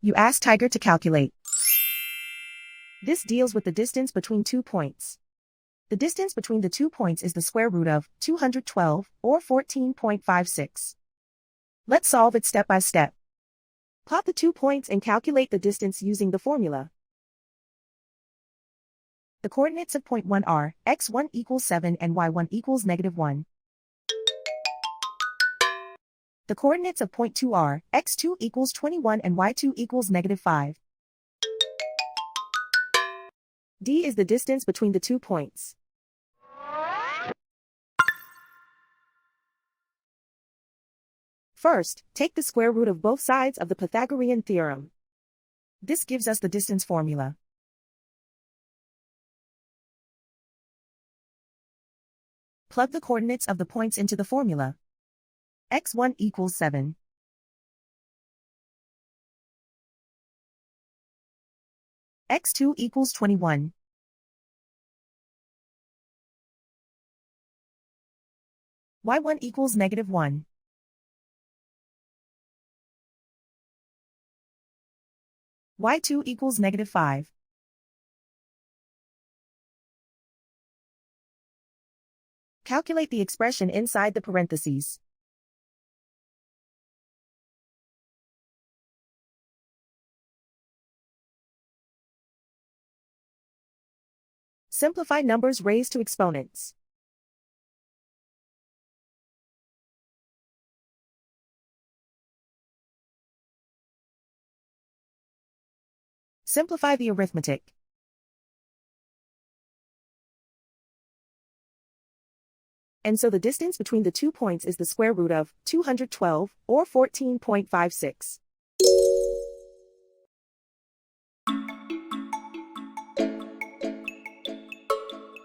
You ask Tiger to calculate. This deals with the distance between 2 points. The distance between the 2 points is the square root of 212, or 14.56. Let's solve it step by step. Plot the 2 points and calculate the distance using the formula. The coordinates of point 1 are x1 equals 7 and y1 equals -1. The coordinates of point 2 are x2 equals 21 and y2 equals -5. D is the distance between the 2 points. First, take the square root of both sides of the Pythagorean theorem. This gives us the distance formula. Plug the coordinates of the points into the formula. x1 equals 7. x2 equals 21. y1 equals -1. y2 equals -5. Calculate the expression inside the parentheses. Simplify numbers raised to exponents. Simplify the arithmetic. And so the distance between the 2 points is the square root of 212, or 14.56.